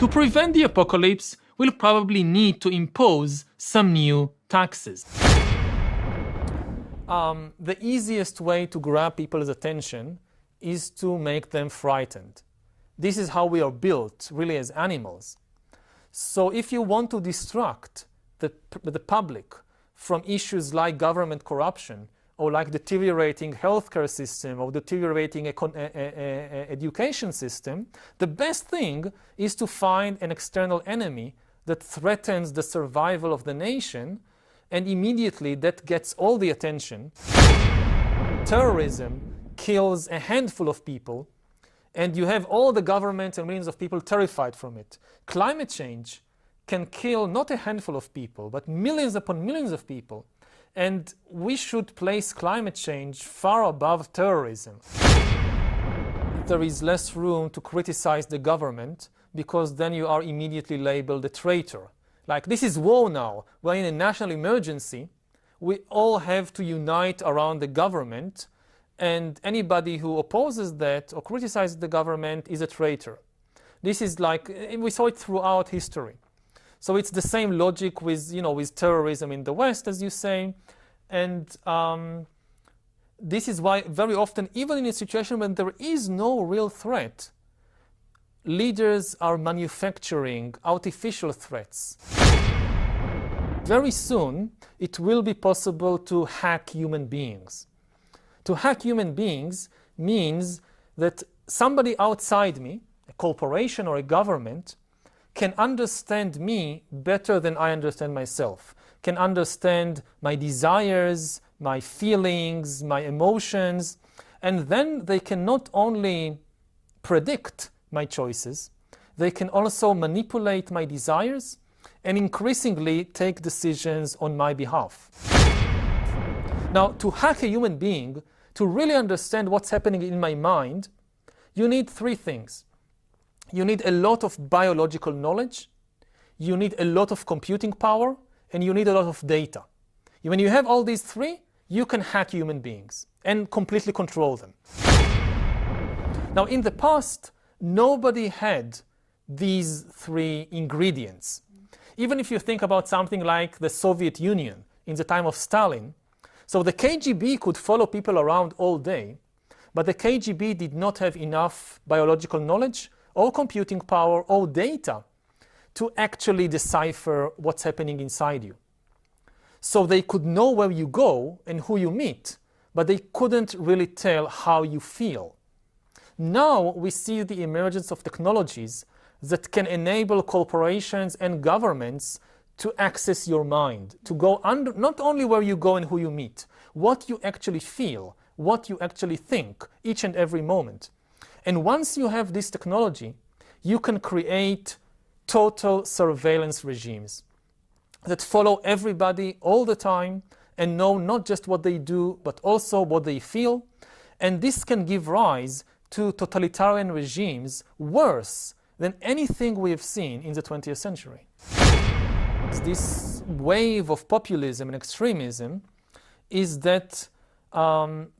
To prevent the apocalypse, we'll probably need to impose some new taxes. The easiest way to grab people's attention is to make them frightened. This is how we are built, really, as animals. So if you want to distract the public from issues like government corruption, or like deteriorating healthcare system, or deteriorating education system, the best thing is to find an external enemy that threatens the survival of the nation, and immediately that gets all the attention. Terrorism kills a handful of people, and you have all the government and millions of people terrified from it. Climate change can kill not a handful of people, but millions upon millions of people. And we should place climate change far above terrorism. There is less room to criticize the government, because then you are immediately labeled a traitor. Like, this is war now. We're in a national emergency. We all have to unite around the government, and anybody who opposes that or criticizes the government is a traitor. This is like, we saw it throughout history. So it's the same logic with, with terrorism in the West, as you say. And this is why very often, even in a situation when there is no real threat, leaders are manufacturing artificial threats. Very soon, it will be possible to hack human beings. To hack human beings means that somebody outside me, a corporation or a government, can understand me better than I understand myself, can understand my desires, my feelings, my emotions, and then they can not only predict my choices, they can also manipulate my desires and increasingly take decisions on my behalf. Now, to hack a human being, to really understand what's happening in my mind, you need three things. You need a lot of biological knowledge, you need a lot of computing power, and you need a lot of data. When you have all these three, you can hack human beings and completely control them. Now, in the past, nobody had these three ingredients. Even if you think about something like the Soviet Union in the time of Stalin, so the KGB could follow people around all day, but the KGB did not have enough biological knowledge or computing power or data to actually decipher what's happening inside you. So they could know where you go and who you meet, but they couldn't really tell how you feel. Now we see the emergence of technologies that can enable corporations and governments to access your mind, to go under, not only where you go and who you meet, what you actually feel, what you actually think each and every moment. And once you have this technology, you can create total surveillance regimes that follow everybody all the time and know not just what they do, but also what they feel. And this can give rise to totalitarian regimes worse than anything we have seen in the 20th century. This wave of populism and extremism is that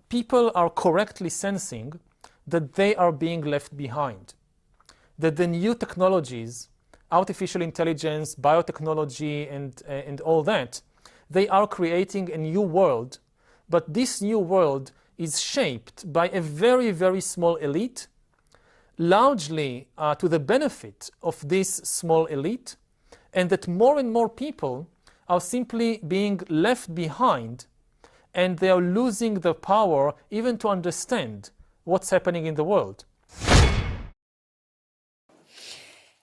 people are correctly sensing that they are being left behind, that the new technologies, artificial intelligence, biotechnology, and all that, they are creating a new world, but this new world is shaped by a very, very small elite, largely to the benefit of this small elite, and that more and more people are simply being left behind, and they are losing the power even to understand what's happening in the world.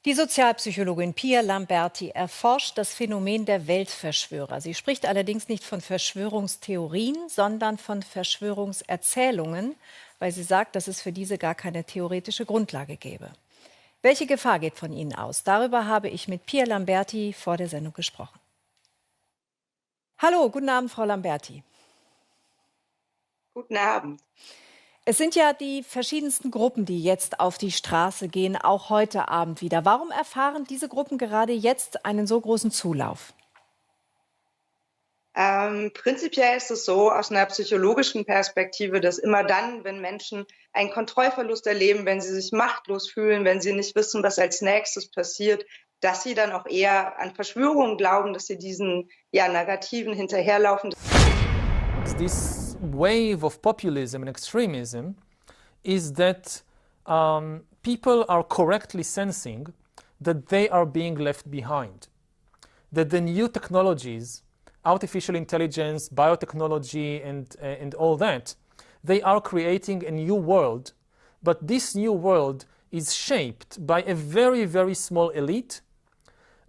Die Sozialpsychologin Pia Lamberti erforscht das Phänomen der Weltverschwörer. Sie spricht allerdings nicht von Verschwörungstheorien, sondern von Verschwörungserzählungen, weil sie sagt, dass es für diese gar keine theoretische Grundlage gäbe. Welche Gefahr geht von ihnen aus? Darüber habe ich mit Pia Lamberti vor der Sendung gesprochen. Hallo, guten Abend, Frau Lamberti. Guten Abend. Es sind ja die verschiedensten Gruppen, die jetzt auf die Straße gehen, auch heute Abend wieder. Warum erfahren diese Gruppen gerade jetzt einen so großen Zulauf? Prinzipiell ist es so aus einer psychologischen Perspektive, dass immer dann, wenn Menschen einen Kontrollverlust erleben, wenn sie sich machtlos fühlen, wenn sie nicht wissen, was als nächstes passiert, dass sie dann auch eher an Verschwörungen glauben, dass sie diesen Narrativen hinterherlaufen. This wave of populism and extremism is that people are correctly sensing that they are being left behind, that the new technologies, artificial intelligence, biotechnology, and all that, they are creating a new world, but this new world is shaped by a very, very small elite,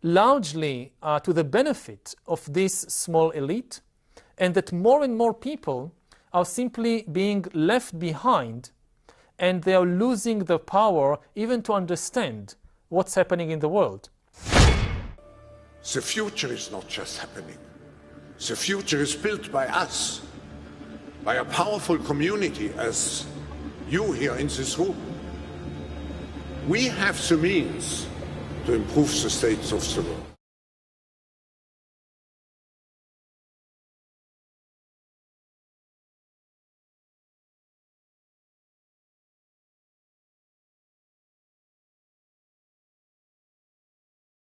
largely to the benefit of this small elite, and that more and more people are simply being left behind, and they are losing the power even to understand what's happening in the world. The future is not just happening. The future is built by us, by a powerful community as you here in this room. We have the means to improve the state of the world.